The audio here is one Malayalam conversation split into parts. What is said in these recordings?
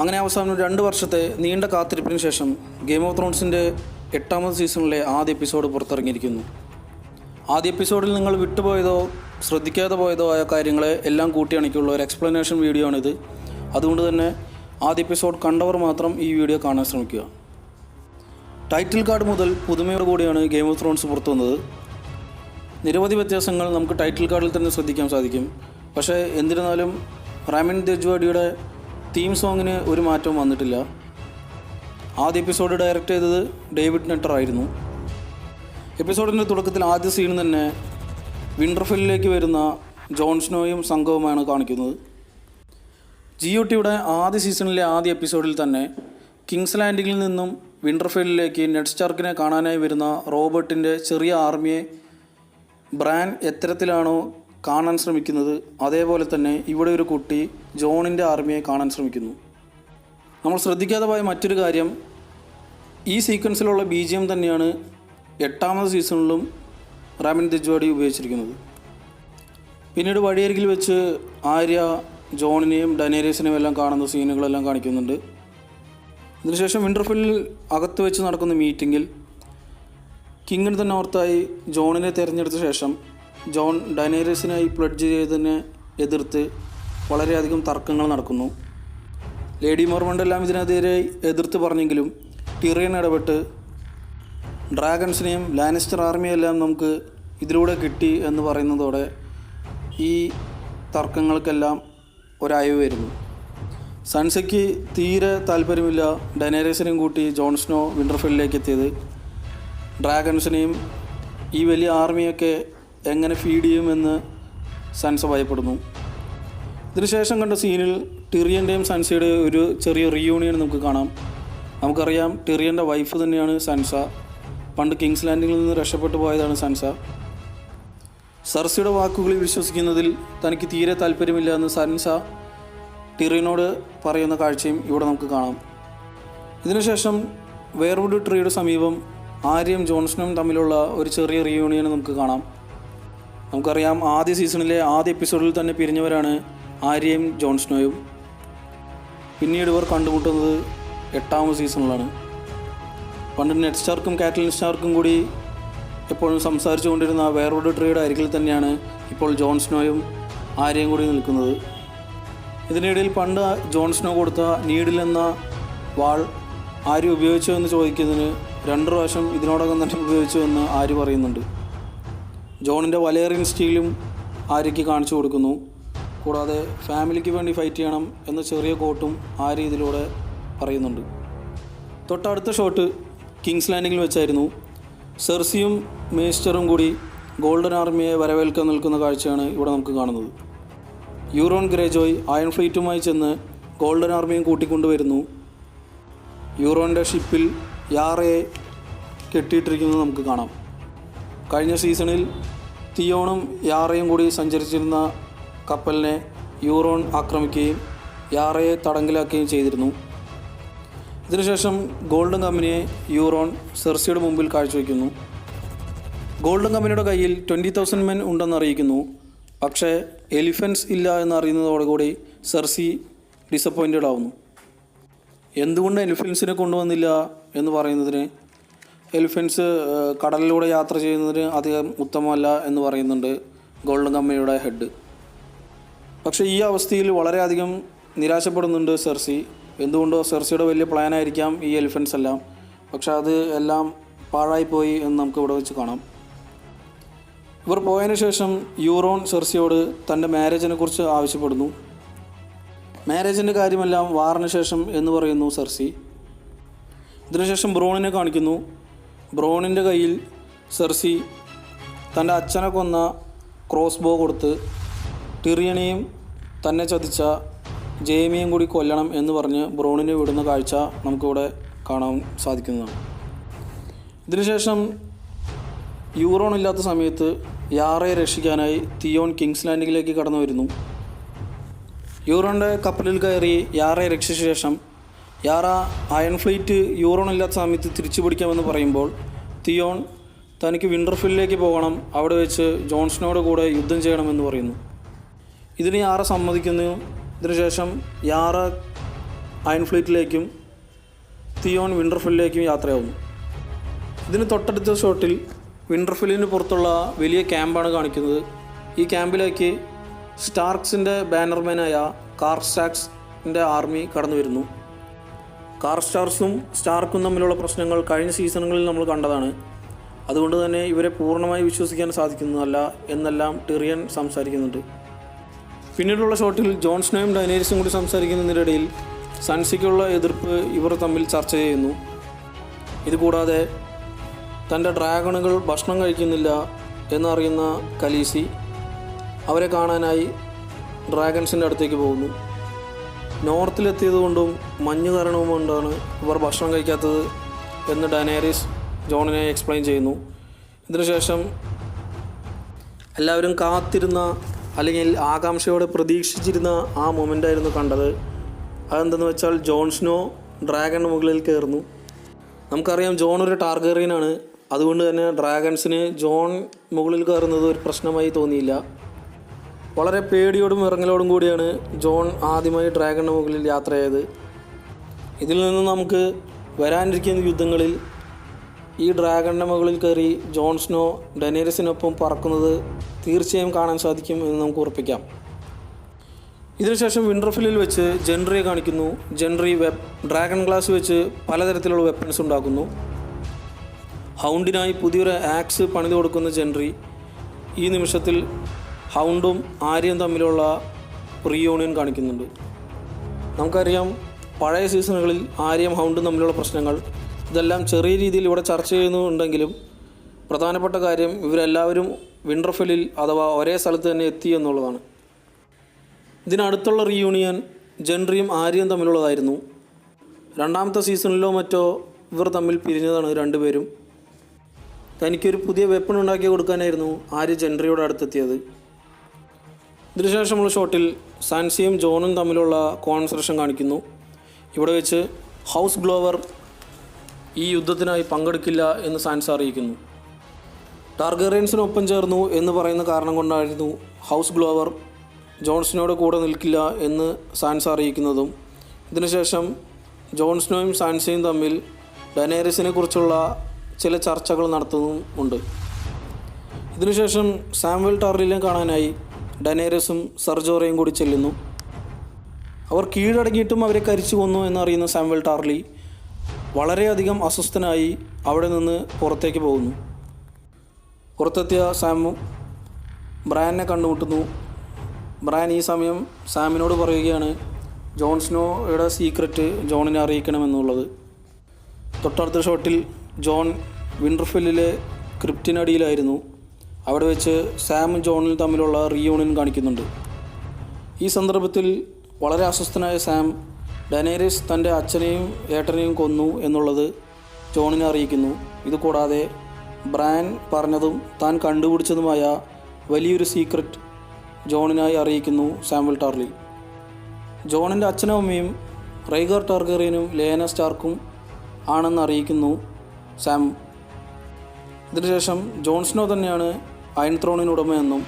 അങ്ങനെ അവസാനം 2 വർഷത്തെ നീണ്ട കാത്തിരിപ്പിന് ശേഷം ഗെയിം ഓഫ് ത്രോൺസിൻ്റെ 8ാമത് സീസണിലെ ആദ്യ എപ്പിസോഡ് പുറത്തിറങ്ങിയിരിക്കുന്നു. ആദ്യ എപ്പിസോഡിൽ നിങ്ങൾ വിട്ടുപോയതോ ശ്രദ്ധിക്കാതെ പോയതോ ആയ കാര്യങ്ങളെ എല്ലാം കൂട്ടിയണിക്കുള്ള ഒരു എക്സ്പ്ലനേഷൻ വീഡിയോ ആണിത്. അതുകൊണ്ട് തന്നെ ആദ്യ എപ്പിസോഡ് കണ്ടവർ മാത്രം ഈ വീഡിയോ കാണാൻ ശ്രമിക്കുക. ടൈറ്റിൽ കാർഡ് മുതൽ പുതുമയോട് കൂടിയാണ് ഗെയിം ഓഫ് ത്രോൺസ് പുറത്തു വന്നത്. നിരവധി വ്യത്യാസങ്ങൾ നമുക്ക് ടൈറ്റിൽ കാർഡിൽ തന്നെ ശ്രദ്ധിക്കാൻ സാധിക്കും. പക്ഷേ എന്നിരുന്നാലും റാമിൻ ദജ്വാഡിയുടെ തീം സോങ്ങിന് ഒരു മാറ്റവും വന്നിട്ടില്ല. ആദ്യ എപ്പിസോഡ് ഡയറക്റ്റ് ചെയ്തത് ഡേവിഡ് നെട്ടർ ആയിരുന്നു. എപ്പിസോഡിൻ്റെ തുടക്കത്തിൽ ആദ്യ സീൻ തന്നെ വിൻ്റർഫെല്ലിലേക്ക് വരുന്ന ജോൺ സ്നോയും സംഘവുമാണ് കാണിക്കുന്നത്. GOTയുടെ ആദ്യ സീസണിലെ ആദ്യ എപ്പിസോഡിൽ തന്നെ കിങ്സ് ലാൻഡിങ്ങിൽ നിന്നും വിൻ്റർഫെല്ലിലേക്ക് നെഡ് സ്റ്റാർക്കിനെ കാണാനായി വരുന്ന റോബർട്ടിൻ്റെ ചെറിയ ആർമിയെ ബ്രാൻ എത്തരത്തിലാണോ കാണാൻ ശ്രമിക്കുന്നത് അതേപോലെ തന്നെ ഇവിടെ ഒരു കുട്ടി ജോണിൻ്റെ ആർമിയെ കാണാൻ ശ്രമിക്കുന്നു. നമ്മൾ ശ്രദ്ധിക്കാതെ പോയ മറ്റൊരു കാര്യം, ഈ സീക്വൻസിലുള്ള BGM തന്നെയാണ് 8ാമത് സീസണിലും റാമിൻ ദജ്വാഡി ഉപയോഗിച്ചിരിക്കുന്നത്. പിന്നീട് വഴിയരികിൽ വെച്ച് ആര്യ ജോണിനെയും ഡനേരീസിനെയും എല്ലാം കാണുന്ന സീനുകളെല്ലാം കാണിക്കുന്നുണ്ട്. ഇതിനുശേഷം വിൻ്റർഫെല്ലിൽ അകത്ത് വെച്ച് നടക്കുന്ന മീറ്റിങ്ങിൽ കിങ് ഓഫ് ദ നോർത്തായി ജോണിനെ തിരഞ്ഞെടുത്ത ശേഷം ജോൺ ഡനേരീസിനായി പ്ലഡ്ജ് ചെയ്തതിനെ എതിർത്ത് വളരെയധികം തർക്കങ്ങൾ നടക്കുന്നു. ലേഡി മോർമണ്ടെല്ലാം ഇതിനെതിരെ എതിർത്ത് പറഞ്ഞെങ്കിലും ടിറിയൻ ഇടപെട്ട് ഡ്രാഗൺസിനെയും ലാനിസ്റ്റർ ആർമിയെല്ലാം നമുക്ക് ഇതിലൂടെ കിട്ടി എന്ന് പറയുന്നതോടെ ഈ തർക്കങ്ങൾക്കെല്ലാം ഒരയവ് വരുന്നു. സൺസയ്ക്ക് തീരെ താല്പര്യമില്ല ഡനേരീസിനെയും കൂട്ടി ജോൺ സ്നോ വിൻ്റർഫെല്ലിലേക്ക് എത്തിയത്. ഡ്രാഗൺസിനെയും ഈ വലിയ ആർമിയൊക്കെ എങ്ങനെ ഫീഡ് ചെയ്യുമെന്ന് സൺസ ഭയപ്പെടുന്നു. ഇതിനുശേഷം കണ്ട സീനിൽ ടിറിയൻ്റെയും സൺസയുടെ ഒരു ചെറിയ റീയൂണിയൻ നമുക്ക് കാണാം. നമുക്കറിയാം ടിറിയൻ്റെ വൈഫ് തന്നെയാണ് സൺസ. പണ്ട് കിങ്സ് ലാൻഡിങ്ങിൽ നിന്ന് രക്ഷപ്പെട്ടു പോയതാണ് സൺസ. സെർസിയുടെ വാക്കുകളിൽ വിശ്വസിക്കുന്നതിൽ തനിക്ക് തീരെ താല്പര്യമില്ല എന്ന് സൺസ ടിറിയനോട് പറയുന്ന കാഴ്ചയും ഇവിടെ നമുക്ക് കാണാം. ഇതിനുശേഷം വെയർവുഡ് ട്രീയുടെ സമീപം ആര്യയും ജോൺസണും തമ്മിലുള്ള ഒരു ചെറിയ റീയൂണിയൻ നമുക്ക് കാണാം. നമുക്കറിയാം ആദ്യ സീസണിലെ ആദ്യ എപ്പിസോഡിൽ തന്നെ പിരിഞ്ഞവരാണ് ആര്യയും ജോൺസ്നോയും. പിന്നീട് ഇവർ കണ്ടുമുട്ടുന്നത് 8ാമത് സീസണിലാണ്. പണ്ട് നെഡ് സ്റ്റാർക്കും കാറ്റലിൻ സ്റ്റാർക്കും കൂടി എപ്പോഴും സംസാരിച്ചു കൊണ്ടിരുന്ന വെയർവുഡ് ട്രീയുടെ അരികിൽ തന്നെയാണ് ഇപ്പോൾ ജോൺസ്നോയും ആര്യയും കൂടി നിൽക്കുന്നത്. ഇതിനിടയിൽ പണ്ട് ജോൺസ്നോ കൊടുത്ത നീഡിൽ എന്ന വാൾ ആര്യ ഉപയോഗിച്ചോ എന്ന് ചോദിക്കുന്നതിന് 2 പ്രാവശ്യം ഇതിനോടകം തന്നെ ഉപയോഗിച്ചു എന്ന് ആര്യ പറയുന്നുണ്ട്. ജോണിൻ്റെ വലേറിയൻ സ്റ്റീലും ആര്യയ്ക്ക് കാണിച്ചു കൊടുക്കുന്നു. കൂടാതെ ഫാമിലിക്ക് വേണ്ടി ഫൈറ്റ് ചെയ്യണം എന്ന ചെറിയ കോട്ടും ആര്യ ഇതിലൂടെ പറയുന്നുണ്ട്. തൊട്ടടുത്ത ഷോട്ട് കിങ്സ് ലാൻഡിങ്ങിൽ വെച്ചായിരുന്നു. സെർസിയും മേസ്റ്ററും കൂടി ഗോൾഡൻ ആർമിയെ വരവേൽക്കാൻ നിൽക്കുന്ന കാഴ്ചയാണ് ഇവിടെ നമുക്ക് കാണുന്നത്. യൂറോൺ ഗ്രേജോയ് അയൺ ഫ്ലീറ്റുമായി ചെന്ന് ഗോൾഡൻ ആർമിയും കൂട്ടിക്കൊണ്ടുവരുന്നു. യൂറോൻ്റെ ഷിപ്പിൽ യാറയെ കെട്ടിയിട്ടിരിക്കുന്നത് നമുക്ക് കാണാം. കഴിഞ്ഞ സീസണിൽ തിയോണും യാറയും കൂടി സഞ്ചരിച്ചിരുന്ന കപ്പലിനെ യൂറോൺ ആക്രമിക്കുകയും യാറയെ തടങ്കലാക്കുകയും ചെയ്തിരുന്നു. ഇതിനുശേഷം ഗോൾഡൻ കമ്പനിയെ യൂറോൺ സെർസിയുടെ മുമ്പിൽ കാഴ്ചവെക്കുന്നു. ഗോൾഡൻ കമ്പനിയുടെ കയ്യിൽ 20,000 മെൻ ഉണ്ടെന്ന് അറിയിക്കുന്നു. പക്ഷേ എലിഫൻസ് ഇല്ല എന്നറിയുന്നതോടുകൂടി സെർസി ഡിസപ്പോയിൻറ്റഡ് ആവുന്നു. എന്തുകൊണ്ട് എലിഫൻസിനെ കൊണ്ടുവന്നില്ല എന്ന് പറയുന്നതിന് എലിഫൻസ് കടലിലൂടെ യാത്ര ചെയ്യുന്നതിന് അധികം ഉത്തമമല്ല എന്ന് പറയുന്നുണ്ട് ഗോൾഡൻ കമ്പനിയുടെ ഹെഡ്. പക്ഷേ ഈ അവസ്ഥയിൽ വളരെയധികം നിരാശപ്പെടുന്നുണ്ട് സെർസി. എന്തുകൊണ്ടോ സെർസിയുടെ വലിയ പ്ലാനായിരിക്കാം ഈ എലിഫൻസ് എല്ലാം. പക്ഷെ അത് എല്ലാം പാഴായിപ്പോയി എന്ന് നമുക്ക് ഇവിടെ വെച്ച് കാണാം. ഇവർ പോയതിനു ശേഷം യൂറോൺ സെർസിയോട് തൻ്റെ മാരേജിനെ കുറിച്ച് ആവശ്യപ്പെടുന്നു. മാരേജിൻ്റെ കാര്യമെല്ലാം വാറിന് ശേഷം എന്ന് പറയുന്നു സെർസി. ഇതിനുശേഷം ബ്രോണിനെ കാണിക്കുന്നു. ബ്രോണിൻ്റെ കയ്യിൽ സെർസി തൻ്റെ അച്ഛനെ കൊന്ന ക്രോസ് ബോ കൊടുത്ത് ടിറിയനെയും തന്നെ ചതിച്ച ജെയ്മിയും കൂടി കൊല്ലണം എന്ന് പറഞ്ഞ് ബ്രോണിനെ വിടുന്ന കാഴ്ച നമുക്കിവിടെ കാണാൻ സാധിക്കുന്നതാണ്. ഇതിനുശേഷം യൂറോൺ ഇല്ലാത്ത സമയത്ത് യാറയെ രക്ഷിക്കാനായി തിയോൺ കിങ്സ് ലാൻഡിങ്ങിലേക്ക് കടന്നു വരുന്നു. യൂറോണിൻ്റെ കപ്പലിൽ കയറി യാറയെ രക്ഷിച്ച ശേഷം യാറ അയൺ ഫ്ലീറ്റ് യൂറോൺ ഇല്ലാത്ത സമയത്ത് തിരിച്ചു പിടിക്കാമെന്ന് പറയുമ്പോൾ തിയോൺ തനിക്ക് വിൻ്റർഫെല്ലിലേക്ക് പോകണം, അവിടെ വെച്ച് ജോൺസ്നോയുടെ കൂടെ യുദ്ധം ചെയ്യണമെന്ന് പറയുന്നു. ഇതിന് യാറ സമ്മതിക്കുന്നു. ഇതിനുശേഷം യാറ അയൺ ഫ്ലീറ്റിലേക്കും തിയോൺ വിൻ്റർഫെല്ലിലേക്കും യാത്രയാവുന്നു. ഇതിന് തൊട്ടടുത്ത ഷോട്ടിൽ വിൻ്റർഫെല്ലിന് പുറത്തുള്ള വലിയ ക്യാമ്പാണ് കാണിക്കുന്നത്. ഈ ക്യാമ്പിലേക്ക് സ്റ്റാർക്സിൻ്റെ ബാനർമാനായ കാർസ്റ്റാക്സിൻ്റെ ആർമി കടന്നു വരുന്നു. കാർസ്റ്റാർക്സും സ്റ്റാർക്കും തമ്മിലുള്ള പ്രശ്നങ്ങൾ കഴിഞ്ഞ സീസണുകളിൽ നമ്മൾ കണ്ടതാണ്. അതുകൊണ്ട് തന്നെ ഇവരെ പൂർണ്ണമായി വിശ്വസിക്കാൻ സാധിക്കുന്നതല്ല എന്നെല്ലാം ടിറിയൻ സംസാരിക്കുന്നുണ്ട്. പിന്നീടുള്ള ഷോട്ടിൽ ജോൺ സ്നോയും ഡൈനേരിസും കൂടി സംസാരിക്കുന്നതിനിടയിൽ സൺസിക്കുള്ള എതിർപ്പ് ഇവർ തമ്മിൽ ചർച്ച ചെയ്യുന്നു. ഇതുകൂടാതെ തൻ്റെ ഡ്രാഗണുകൾ ഭക്ഷണം കഴിക്കുന്നില്ല എന്നറിയുന്ന ഖലീസി അവരെ കാണാനായി ഡ്രാഗൺസിൻ്റെ അടുത്തേക്ക് പോകുന്നു. നോർത്തിലെത്തിയതുകൊണ്ടും മഞ്ഞ് കാരണവും കൊണ്ടാണ് ഇവർ ഭക്ഷണം കഴിക്കാത്തത് എന്ന് ഡൈനേരിസ് ജോണിനെ എക്സ്പ്ലെയിൻ ചെയ്യുന്നു. ഇതിനുശേഷം എല്ലാവരും കാത്തിരുന്ന അല്ലെങ്കിൽ ആകാംക്ഷയോടെ പ്രതീക്ഷിച്ചിരുന്ന ആ മൊമെൻ്റായിരുന്നു കണ്ടത്. അതെന്തെന്ന് വെച്ചാൽ ജോൺ സ്നോ ഡ്രാഗണിന് മുകളിൽ കയറുന്നു. നമുക്കറിയാം ജോൺ ഒരു ടാർഗേറിയനാണ്. അതുകൊണ്ട് തന്നെ ഡ്രാഗൺസിന് ജോൺ മുകളിൽ കയറുന്നത് ഒരു പ്രശ്നമായി തോന്നിയില്ല. വളരെ പേടിയോടും ഇറങ്ങലോടും കൂടിയാണ് ജോൺ ആദ്യമായി ഡ്രാഗണിന് മുകളിൽ യാത്ര ചെയ്തത്. ഇതിൽ നിന്ന് നമുക്ക് വരാനിരിക്കുന്ന യുദ്ധങ്ങളിൽ ഈ ഡ്രാഗണിൻ്റെ മുകളിൽ കയറി ജോൺ സ്നോ ഡൈനേരിസിനൊപ്പം പറക്കുന്നത് തീർച്ചയായും കാണാൻ സാധിക്കും എന്ന് നമുക്ക് ഉറപ്പിക്കാം. ഇതിനുശേഷം വിൻ്റർഫെല്ലിൽ വെച്ച് ജെൻട്രിയെ കാണിക്കുന്നു. ജെൻട്രി ഡ്രാഗൺ ഗ്ലാസ് വെച്ച് പലതരത്തിലുള്ള വെപ്പൺസ് ഉണ്ടാക്കുന്നു. ഹൗണ്ടിനായി പുതിയൊരു ആക്സ് പണിത് കൊടുക്കുന്ന ജെൻട്രി ഈ നിമിഷത്തിൽ ഹൗണ്ടും ആര്യയും തമ്മിലുള്ള റീയൂണിയൻ കാണിക്കുന്നുണ്ട്. നമുക്കറിയാം പഴയ സീസണുകളിൽ ആര്യയും ഹൗണ്ടും തമ്മിലുള്ള പ്രശ്നങ്ങൾ ഇതെല്ലാം ചെറിയ രീതിയിൽ ഇവിടെ ചർച്ച ചെയ്യുന്നുണ്ടെങ്കിലും പ്രധാനപ്പെട്ട കാര്യം ഇവരെല്ലാവരും വിൻ്റർഫെല്ലിൽ അഥവാ ഒരേ സ്ഥലത്ത് തന്നെ എത്തി എന്നുള്ളതാണ്. ഇതിനടുത്തുള്ള റീയൂണിയൻ ജെൻട്രിയും ആര്യയും തമ്മിലുള്ളതായിരുന്നു. രണ്ടാമത്തെ സീസണിലോ മറ്റോ ഇവർ തമ്മിൽ പിരിഞ്ഞതാണ് രണ്ടുപേരും. തനിക്കൊരു പുതിയ വെപ്പൺ ഉണ്ടാക്കി കൊടുക്കാനായിരുന്നു ആര്യ ജെൻട്രിയോട് അടുത്തെത്തിയത്. ഇതിനുശേഷമുള്ള ഷോട്ടിൽ സാൻസിയും ജോണും തമ്മിലുള്ള കോൺവെർസേഷൻ കാണിക്കുന്നു. ഇവിടെ വെച്ച് ഹൗസ് ഗ്ലോവർ ഈ യുദ്ധത്തിനായി പങ്കെടുക്കില്ല എന്ന് സാൻസ അറിയിക്കുന്നു. ടാർഗറിയൻസിനൊപ്പം ചേർന്നു എന്ന് പറയുന്ന കാരണം കൊണ്ടായിരുന്നു ഹൗസ് ഗ്ലോവർ ജോൺസ്നോയുടെ കൂടെ നിൽക്കില്ല എന്ന് സാൻസ അറിയിക്കുന്നതും. ഇതിനുശേഷം ജോൺസ്നോയും സാൻസയും തമ്മിൽ ഡൈനേരിസിനെ കുറിച്ചുള്ള ചില ചർച്ചകൾ നടത്തുന്നുമുണ്ട്. ഇതിനുശേഷം സാമുവൽ ടാർലിനെ കാണാനായി ഡൈനേരിസും സർജോറയും കൂടി ചെല്ലുന്നു. അവർ കീഴടങ്ങിയിട്ടും അവരെ കരിച്ചു കൊന്നു എന്നറിയുന്ന സാമുവൽ ടാർലി വളരെയധികം അസ്വസ്ഥനായി അവിടെ നിന്ന് പുറത്തേക്ക് പോകുന്നു. പുറത്തെത്തിയ സാമും ബ്രാനെ കണ്ടുമുട്ടുന്നു. ബ്രാൻ ഈ സമയം സാമിനോട് പറയുകയാണ് ജോൺ സ്നോയുടെ സീക്രറ്റ് ജോണിനെ അറിയിക്കണമെന്നുള്ളത്. തൊട്ടടുത്ത ഷോട്ടിൽ ജോൺ വിൻ്റർഫെല്ലിലെ ക്രിപ്റ്റിനടിയിലായിരുന്നു. അവിടെ വെച്ച് സാമും ജോണും തമ്മിലുള്ള റീയൂണിയൻ കാണിക്കുന്നുണ്ട്. ഈ സന്ദർഭത്തിൽ വളരെ അസ്വസ്ഥനായ സാം ഡൈനേരിസ് തൻ്റെ അച്ഛനെയും ഏട്ടനെയും കൊന്നു എന്നുള്ളത് ജോണിനെ അറിയിക്കുന്നു. ഇതുകൂടാതെ ബ്രാൻ പറഞ്ഞതും താൻ കണ്ടുപിടിച്ചതുമായ വലിയൊരു സീക്രറ്റ് ജോണിനായി അറിയിക്കുന്നു സാമുവൽ ടാർലി. ജോണിൻ്റെ അച്ഛനും അമ്മയും റൈഗർ ടാർഗറിയനും ലേന സ്റ്റാർക്കും ആണെന്ന് അറിയിക്കുന്നു സാം. ഇതിനുശേഷം ജോൺ സ്നോ തന്നെയാണ് അയൺ ത്രോണിന് ഉടമയെന്നും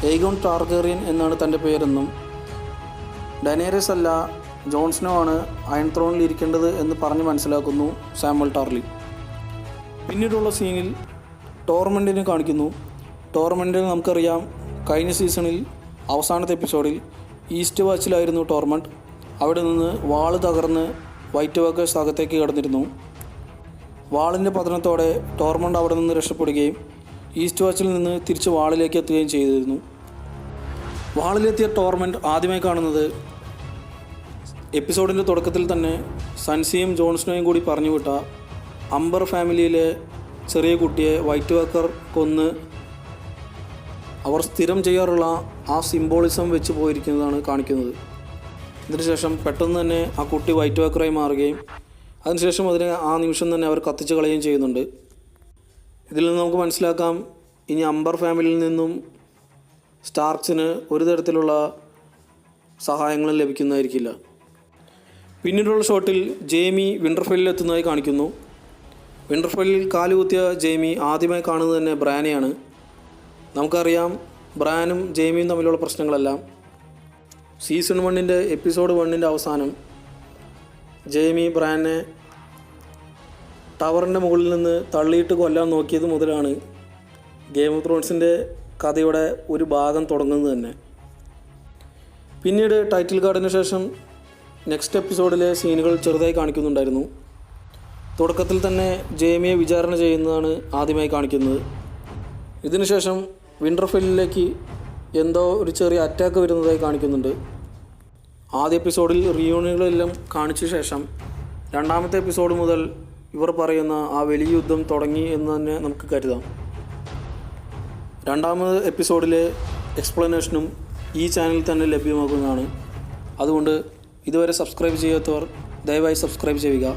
എയ്ഗോൺ ടാർഗറിയൻ എന്നാണ് തൻ്റെ പേരെന്നും ഡൈനേരിസ് അല്ല ജോൺ സ്നോ ആണ് അയൺ ത്രോണിൽ ഇരിക്കേണ്ടത് എന്ന് പറഞ്ഞ് മനസ്സിലാക്കുന്നു സാമുവൽ ടാർലി. പിന്നീടുള്ള സീനിൽ ടോർമെൻറ്റിനെ കാണിക്കുന്നു. ടോർമെൻറ്റിനെ നമുക്കറിയാം കഴിഞ്ഞ സീസണിൽ അവസാനത്തെ എപ്പിസോഡിൽ ഈസ്റ്റ് വാച്ചിലായിരുന്നു ടോർമെൻറ്റ്. അവിടെ നിന്ന് വാള് തകർന്ന് വൈറ്റ് വാക്കേഴ്സ് അകത്തേക്ക് കടന്നിരുന്നു. വാളിൻ്റെ പതനത്തോടെ ടോർമെൻറ്റ് അവിടെ നിന്ന് രക്ഷപ്പെടുകയും ഈസ്റ്റ് വാച്ചിൽ നിന്ന് തിരിച്ച് വാളിലേക്ക് എത്തുകയും ചെയ്തിരുന്നു. വാളിലെത്തിയ ടോർമെൻറ്റ് ആദ്യമായി കാണുന്നത് എപ്പിസോഡിൻ്റെ തുടക്കത്തിൽ തന്നെ സൻസിയും ജോൺസ്നോയും കൂടി പറഞ്ഞു വിട്ട അംബർ ഫാമിലിയിലെ ചെറിയ കുട്ടിയെ വൈറ്റ് വാക്കർ കൊന്ന് അവർ സ്ഥിരം ചെയ്യാറുള്ള ആ സിംബോളിസം വെച്ച് പോയിരിക്കുന്നതാണ് കാണിക്കുന്നത്. ഇതിനുശേഷം പെട്ടെന്ന് തന്നെ ആ കുട്ടി വൈറ്റ് വാക്കറായി മാറുകയും അതിനുശേഷം അതിനെ ആ നിമിഷം തന്നെ അവർ കത്തിച്ച് കളയുകയും ചെയ്യുന്നുണ്ട്. ഇതിൽ നിന്ന് നമുക്ക് മനസ്സിലാക്കാം ഇനി അംബർ ഫാമിലിയിൽ നിന്നും സ്റ്റാർക്സിന് ഒരു തരത്തിലുള്ള സഹായങ്ങളും ലഭിക്കുന്നതായിരിക്കില്ല. പിന്നീടുള്ള ഷോട്ടിൽ ജെയ്മി വിൻ്റർഫെല്ലിൽ എത്തുന്നതായി കാണിക്കുന്നു. വിൻ്റർഫെല്ലിൽ കാലുകുത്തിയ ജെയ്മി ആദ്യമായി കാണുന്നത് തന്നെ ബ്രാനെയാണ്. നമുക്കറിയാം ബ്രാനും ജെയ്മിയും തമ്മിലുള്ള പ്രശ്നങ്ങളെല്ലാം സീസൺ 1 എപ്പിസോഡ് 1 അവസാനം ജെയ്മി ബ്രാനെ ടവറിൻ്റെ മുകളിൽ നിന്ന് തള്ളിയിട്ട് കൊല്ലാൻ നോക്കിയത് മുതലാണ് ഗെയിം ഓഫ് ത്രോൺസിൻ്റെ കഥയുടെ ഒരു ഭാഗം തുടങ്ങുന്നത് തന്നെ. പിന്നീട് ടൈറ്റിൽ കാർഡിന് ശേഷം നെക്സ്റ്റ് എപ്പിസോഡിലെ സീനുകൾ ചെറുതായി കാണിക്കുന്നുണ്ടായിരുന്നു. തുടക്കത്തിൽ തന്നെ ജെയ്മിയെ വിചാരണ ചെയ്യുന്നതാണ് ആദ്യമായി കാണിക്കുന്നത്. ഇതിനുശേഷം വിൻ്റർഫെല്ലിലേക്ക് എന്തോ ഒരു ചെറിയ അറ്റാക്ക് വരുന്നതായി കാണിക്കുന്നുണ്ട്. ആദ്യ എപ്പിസോഡിൽ റിയൂണിയനുകളെല്ലാം കാണിച്ച ശേഷം രണ്ടാമത്തെ എപ്പിസോഡ് മുതൽ ഇവർ പറയുന്ന ആ വലിയ യുദ്ധം തുടങ്ങി എന്ന് തന്നെ നമുക്ക് കരുതാം. രണ്ടാമത് എപ്പിസോഡിലെ എക്സ്പ്ലനേഷനും ഈ ചാനലിൽ തന്നെ ലഭ്യമാകുന്നതാണ്. അതുകൊണ്ട് ഇതുവരെ സബ്സ്ക്രൈബ് ചെയ്യാത്തവർ ദയവായി സബ്സ്ക്രൈബ് ചെയ്യുക.